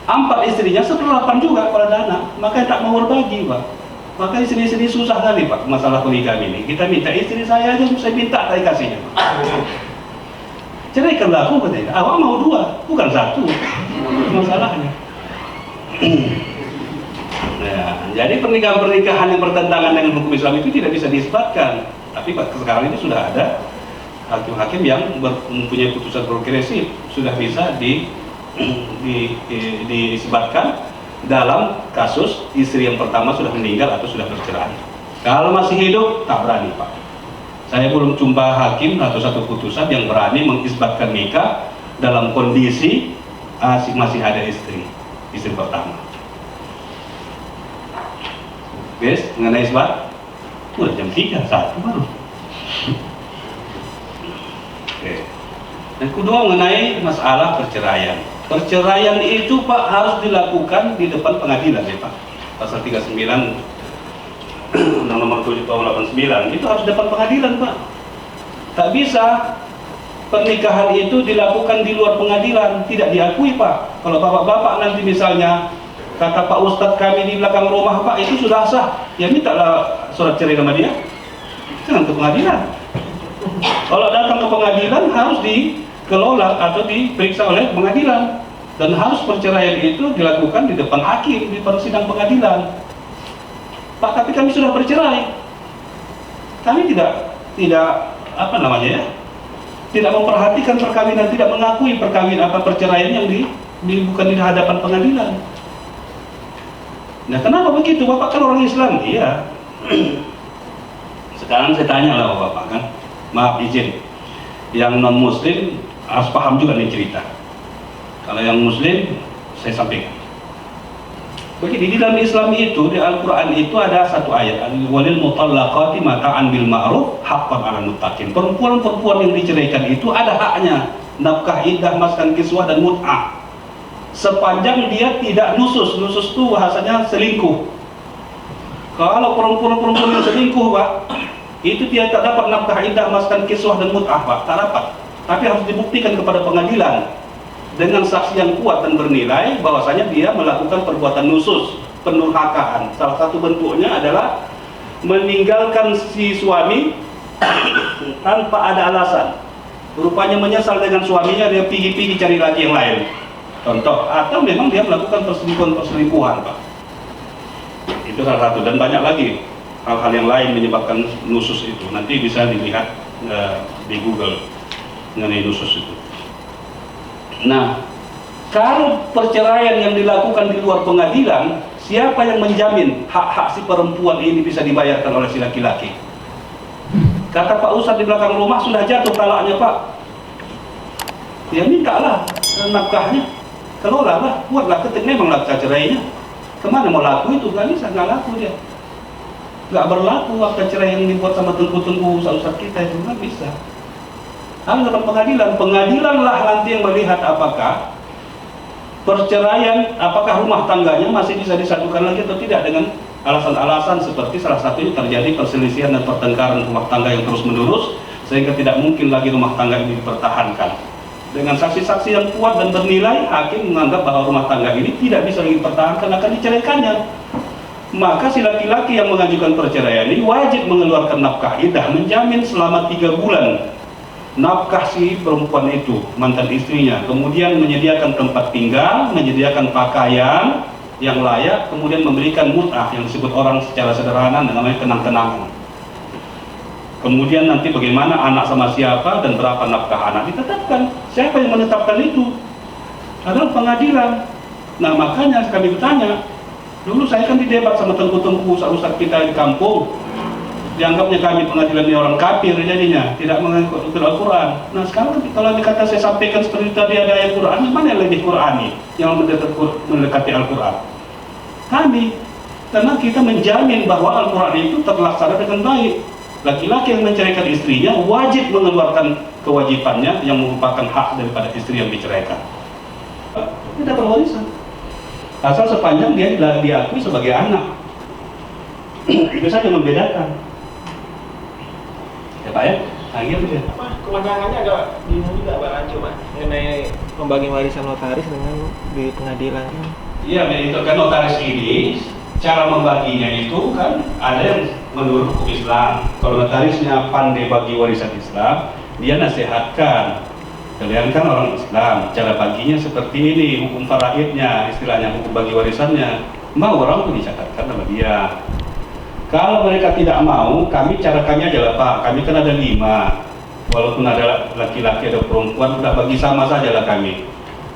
4 istrinya 1/8 juga kalau ada anak, makanya tak mau berbagi Pak. Maka istri-istri susah kali Pak masalah poligami ini. Kita minta istri saya aja, saya minta tak dikasihnya Pak. Ceraikanlah aku katanya, awak mau 2, bukan 1. Masalahnya. Nah, jadi pernikahan-pernikahan yang bertentangan dengan hukum Islam itu tidak bisa disebutkan. Tapi Pak, sekarang ini sudah ada hakim-hakim yang mempunyai putusan progresif, sudah bisa disebutkan dalam kasus istri yang pertama sudah meninggal atau sudah bercerai. Kalau masih hidup tak berani Pak. Saya belum jumpa hakim atau satu putusan yang berani mengisbatkan nikah dalam kondisi masih ada istri pertama. Guys, mengenai isbat, udah jam 3, 1 baru. Oke. Dan kedua mengenai masalah perceraian. Perceraian itu Pak harus dilakukan di depan pengadilan ya Pak. Pasal 39 Undang nomor 7 tahun 89 itu harus depan pengadilan Pak. Tak bisa pernikahan itu dilakukan di luar pengadilan, tidak diakui Pak. Kalau bapak-bapak nanti misalnya kata Pak Ustadz kami di belakang rumah Pak itu sudah sah, ya mintalah surat cerai sama dia, jangan ke pengadilan. Kalau datang ke pengadilan harus dikelola atau diperiksa oleh pengadilan, dan harus perceraian itu dilakukan di depan hakim di sidang pengadilan. Pak, tapi kami sudah bercerai, kami tidak apa namanya ya, tidak memperhatikan perkawinan, tidak mengakui perceraian yang bukan di hadapan pengadilan. Nah, kenapa begitu? Bapak kan orang Islam, iya. Sekarang saya tanya lah Bapak kan, maaf izin, yang non Muslim harus paham juga nih cerita. Kalau yang Muslim saya sampaikan. Begini, di dalam Islam itu, di Al-Quran itu ada satu ayat, walil mutallaqati mata'an bil ma'ruf haqqan 'alal muttaqin. Perempuan-perempuan yang diceraikan itu ada haknya nafkah, iddah, maskan, kiswah dan mut'ah. Sepanjang dia tidak nusus itu bahasanya selingkuh. Kalau perempuan-perempuan yang selingkuh Pak, itu dia tak dapat nafkah, iddah, maskan, kiswah dan mut'ah Pak, tak dapat. Tapi harus dibuktikan kepada pengadilan dengan saksi yang kuat dan bernilai bahwasanya dia melakukan perbuatan nusus, pendurhakaan. Salah satu bentuknya adalah meninggalkan si suami tanpa ada alasan. Rupanya menyesal dengan suaminya, dia pergi cari laki yang lain. Contoh, atau memang dia melakukan perselingkuhan, Pak. Itu salah satu, dan banyak lagi hal-hal yang lain menyebabkan nusus itu. Nanti bisa dilihat di Google mengenai nusus itu. Nah, kalau perceraian yang dilakukan di luar pengadilan, siapa yang menjamin hak-hak si perempuan ini bisa dibayarkan oleh si laki-laki? Kata Pak Ustadz di belakang rumah, sudah jatuh talaknya Pak. Ya mintalah nafkahnya, kelolalah, buatlah ketik, memang akta cerainya. Kemana mau laku itu? Gak bisa, gak laku dia. Gak berlaku akta cerai yang dibuat sama tengku-tengku ustaz kita itu, gak bisa. Harus dapat pengadilan. Pengadilanlah nanti yang melihat apakah perceraian, apakah rumah tangganya masih bisa disatukan lagi atau tidak dengan alasan-alasan seperti salah satunya terjadi perselisihan dan pertengkaran rumah tangga yang terus-menerus sehingga tidak mungkin lagi rumah tangga ini dipertahankan. Dengan saksi-saksi yang kuat dan bernilai, hakim menganggap bahwa rumah tangga ini tidak bisa lagi dipertahankan, akan diceraikannya. Maka si laki-laki yang mengajukan perceraian ini wajib mengeluarkan nafkah iddah, menjamin selama 3 bulan nafkah si perempuan itu, mantan istrinya, kemudian menyediakan tempat tinggal, menyediakan pakaian yang layak, kemudian memberikan mut'ah yang disebut orang secara sederhana namanya kenang-kenangan. Kemudian nanti bagaimana anak sama siapa dan berapa nafkah anak ditetapkan. Siapa yang menetapkan itu? Adalah pengadilan. Nah makanya kami bertanya, dulu saya kan didebat sama tengku-tengku ustaz kita di kampung, dianggapnya kami pengadilan ini orang kafir jadinya, tidak mengikuti Al-Quran. Nah sekarang kalau dikata saya sampaikan seperti tadi ada ayat Quran, mana yang lebih Qurani, yang mendekati Al-Quran? Kami, karena kita menjamin bahwa Al-Quran itu terlaksana dengan baik. Laki-laki yang menceraikan istrinya wajib mengeluarkan kewajibannya yang merupakan hak daripada istri yang diceraikan. Dia dapat warisan, asal sepanjang dia diakui sebagai anak. Itu saja membedakan. Ya Pak ya, gitu ya. Kewenangannya agak bingung juga Pak Anjo, Pak, mengenai membagi warisan notaris dengan di pengadilan. Iya, itu kan notaris ini cara membaginya itu kan ada yang menurut hukum Islam. Kalau notarisnya pandai bagi warisan Islam, dia nasihatkan. Kalian kan orang Islam, cara baginya seperti ini, hukum faraidnya, istilahnya hukum bagi warisannya. Mau orang itu dicatatkan sama dia. Kalau mereka tidak mau, cara kami aja lah Pak, kami kan ada 5. Walaupun ada laki-laki ada perempuan, udah bagi sama saja lah kami.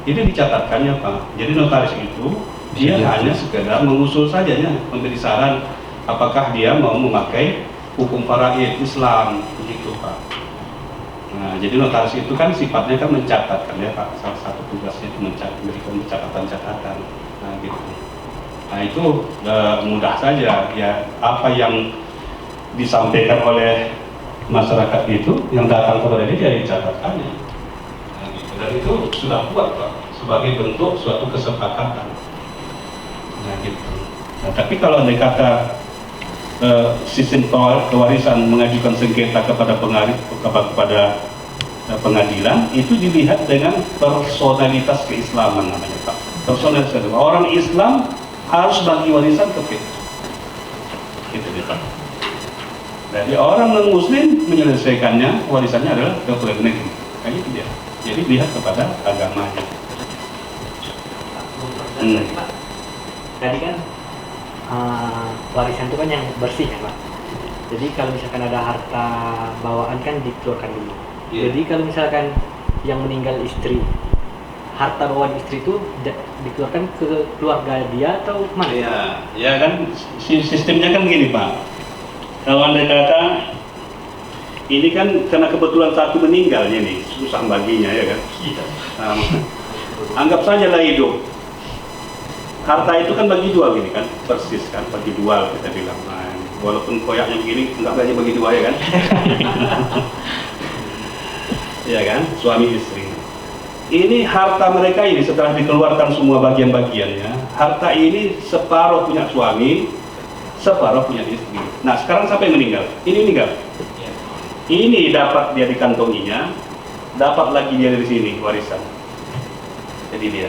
Itu dicatatkannya Pak. Jadi notaris itu dia hanya sekedar mengusul saja, memberi saran apakah dia mau memakai hukum faraid Islam, begitu Pak. Nah, jadi notaris itu kan sifatnya kan mencatatkan ya Pak. Salah satu tugasnya itu memberikan catatan-catatan. Nah, gitu. Nah itu mudah saja ya, apa yang disampaikan oleh masyarakat itu yang datang kepada dia jadi catatannya. Nah, gitu. Dan itu sudah kuat Pak sebagai bentuk suatu kesepakatan. Nah gitu. Nah, tapi kalau andai kata sistem kewarisan mengajukan sengketa kepada pengadilan itu dilihat dengan personalitas keislaman namanya Pak. Personalitas orang Islam harus bagi warisan ke P. Gitu deh Pak. Jadi orang non-muslim menyelesaikannya warisannya adalah ke negeri. Kayak gitu dia. Jadi lihat kepada agamanya. Pak, tadi kan warisan itu kan yang bersih ya Pak. Jadi kalau misalkan ada harta bawaan kan dikeluarkan dulu. Yeah. Jadi kalau misalkan yang meninggal istri, harta bawaan istri itu dikeluarkan ke keluarga dia atau mana? Iya, ya kan sistemnya kan begini Pak. Kalau Anda kata ini kan karena kebetulan satu meninggalnya nih, susah baginya ya kan. Anggap saja lah hidup. Harta itu kan bagi 2 gini kan, persis kan, bagi 2 kita bilang. Nah, walaupun koyaknya begini, enggak bagi 2 ya kan. Iya kan, suami istri. Ini harta mereka ini setelah dikeluarkan semua bagian-bagiannya, harta ini separuh punya suami, separuh punya istri. Nah sekarang siapa yang meninggal? Ini meninggal. Ini dapat dia dikantonginya, dapat lagi dia dari sini warisan. Jadi dia.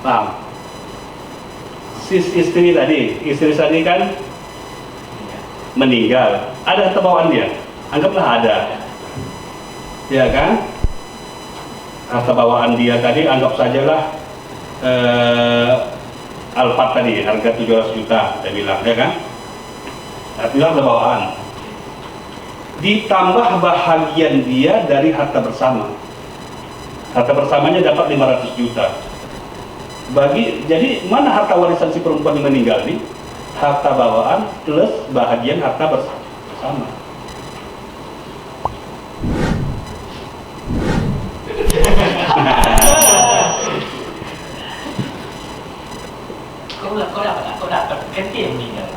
Paham? Istri tadi kan meninggal. Ada harta bawaan dia? Anggaplah ada. Ya kan? Harta bawaan dia tadi anggap sajalah Alphard tadi harga 700 juta saya bilang, ya kan? Saya bilang harta bawaan. Ditambah bahagian dia dari harta bersama. Harta bersamanya dapat 500 juta. Jadi mana harta warisan si perempuan yang meninggal ini? Harta bawaan plus bahagian harta bersama. Kau dapat kan dia yang meninggal.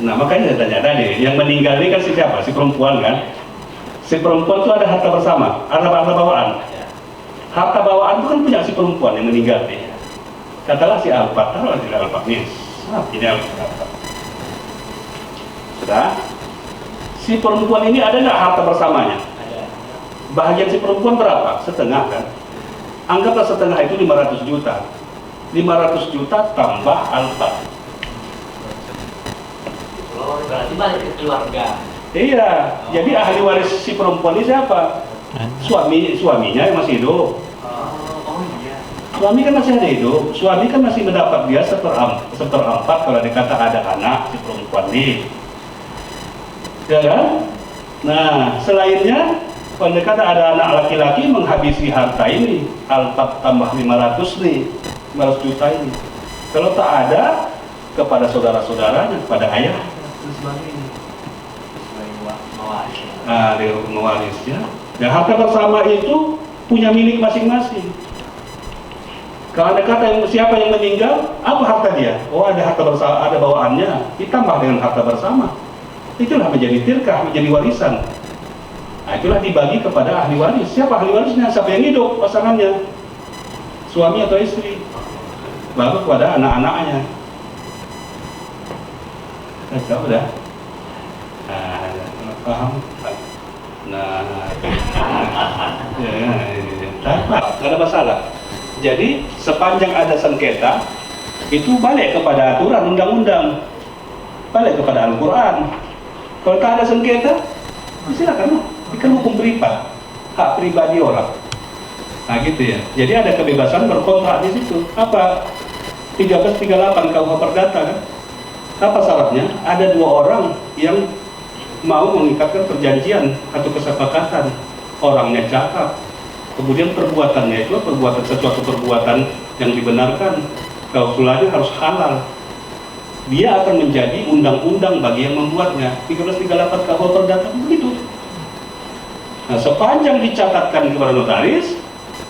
Nah makanya saya tanya tadi, yang meninggal ini kan si siapa? Si perempuan kan? Si perempuan itu ada harta bersama, ada harta bawaan. Harta bawaan itu kan punya si perempuan yang meninggal nih. Katalah si Alphard, taruhlah si Alphard nih. Ini Alphard. Sudah? Si perempuan ini ada nggak harta bersamanya? Ada. Bahagian si perempuan berapa? Setengah kan? Anggaplah setengah itu 500 juta. 500 juta tambah Alphard. Oh, berarti balik ke keluarga. Iya, jadi ahli waris si perempuan ini siapa? Suaminya yang masih hidup. Oh iya. Suami kan masih ada hidup. Suami kan masih mendapat dia seperempat kalau dikata ada anak si perempuan ini. Ya kan? Nah, selainnya kalau dikata ada anak laki-laki menghabisi harta ini, Alphard tambah 500 nih, 500 juta ini. Kalau tak ada, kepada saudara-saudaranya, kepada ayah dan sebagainya. Nah, dia mewaris ya. Dan harta bersama itu punya milik masing-masing. Kalau ada kata siapa yang meninggal, apa harta dia? Oh, ada harta bersama, ada bawaannya, ditambah dengan harta bersama. Itulah menjadi tirkah, menjadi warisan. Nah, itulah dibagi kepada ahli waris. Siapa ahli warisnya? Siapa yang hidup pasangannya? Suami atau istri? Baru kepada anak-anaknya. Udah. Nah, paham? Nah, nggak ada masalah. Jadi sepanjang ada sengketa, itu balik kepada aturan undang-undang, balik kepada Al-Quran. Kalau tak ada sengketa, silakan, ikan hukum privat, hak pribadi orang. Nah gitu ya. Jadi ada kebebasan berkontrak di situ. Apa? 1338 KUH Perdata kan? Apa syaratnya? Ada dua orang yang mau mengikatkan perjanjian atau kesepakatan. Orangnya cakap, kemudian perbuatannya itu sesuatu perbuatan yang dibenarkan, klausulanya harus halal. Dia akan menjadi undang-undang bagi yang membuatnya. 1338 KUH Perdata begitu. Nah, sepanjang dicatatkan kepada notaris,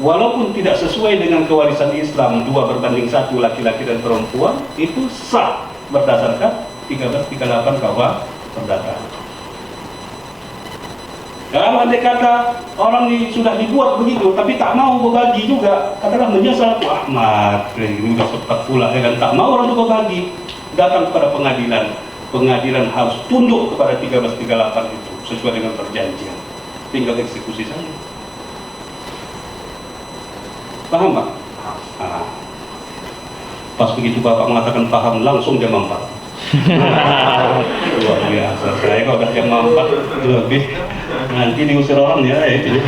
walaupun tidak sesuai dengan kewarisan Islam 2:1 laki-laki dan perempuan, itu sah berdasarkan 1338 KUH Perdata. Kalau andai kata orang ini sudah dibuat begitu, tapi tak mau berbagi juga, katakanlah menyesal, wah Ahmad, ini sudah sempat pula, ya kan, tak mau orang itu berbagi, datang kepada pengadilan. Pengadilan harus tunduk kepada 1338 itu sesuai dengan perjanjian. Tinggal eksekusi saja. Paham Pak? Nah, pas begitu Bapak mengatakan paham, langsung jam 4. Luar biasa, saya kalau udah jam 4 lebih nanti diusir orang ya itu.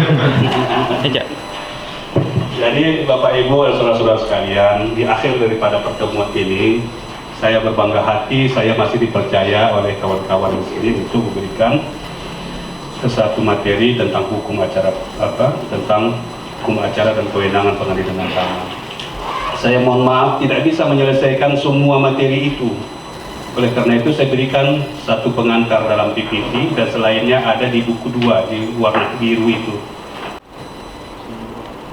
Jadi Bapak Ibu dan saudara-saudara sekalian, di akhir daripada pertemuan ini, saya berbangga hati, saya masih dipercaya oleh kawan-kawan di sini untuk memberikan satu materi tentang hukum acara tentang hukum acara dan kewenangan pengadilan agama. Saya mohon maaf tidak bisa menyelesaikan semua materi itu. Oleh karena itu saya berikan satu pengantar dalam PPT dan selainnya ada di buku 2 di warna biru itu.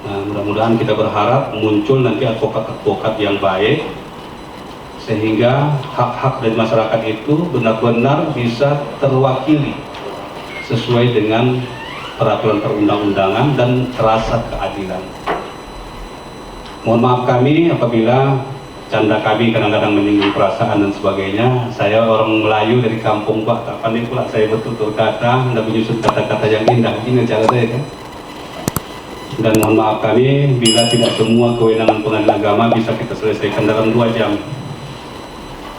Nah, mudah-mudahan kita berharap muncul nanti advokat-advokat yang baik sehingga hak-hak dari masyarakat itu benar-benar bisa terwakili sesuai dengan peraturan perundang-undangan dan rasa keadilan. Mohon maaf kami apabila canda kami kadang-kadang menyinggung perasaan dan sebagainya. Saya orang Melayu dari kampung Pak, tak pandai pula saya betul-betul kata dan menyusun kata-kata yang indah. Ini cara saya kan. Dan mohon maaf kami bila tidak semua kewenangan pengadilan agama bisa kita selesaikan dalam 2 jam.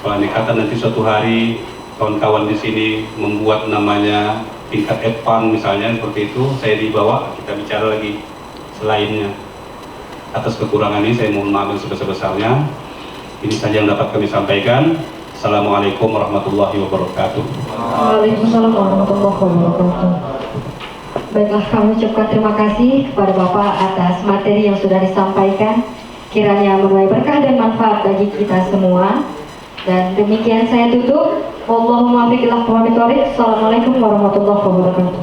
Kalau andai kata nanti suatu hari kawan-kawan di sini membuat namanya tingkat advance misalnya seperti itu, saya dibawa, kita bicara lagi selainnya. Atas kekurangan ini saya mohon maaf yang sebesar-besarnya. Ini saja yang dapat kami sampaikan. Assalamualaikum warahmatullahi wabarakatuh. Waalaikumsalam warahmatullahi wabarakatuh. Baiklah, kami ucapkan terima kasih kepada Bapak atas materi yang sudah disampaikan. Kiranya menuai berkah dan manfaat bagi kita semua. Dan demikian saya tutup. Wallahumma biqillah wa biqarik. Assalamualaikum warahmatullahi wabarakatuh.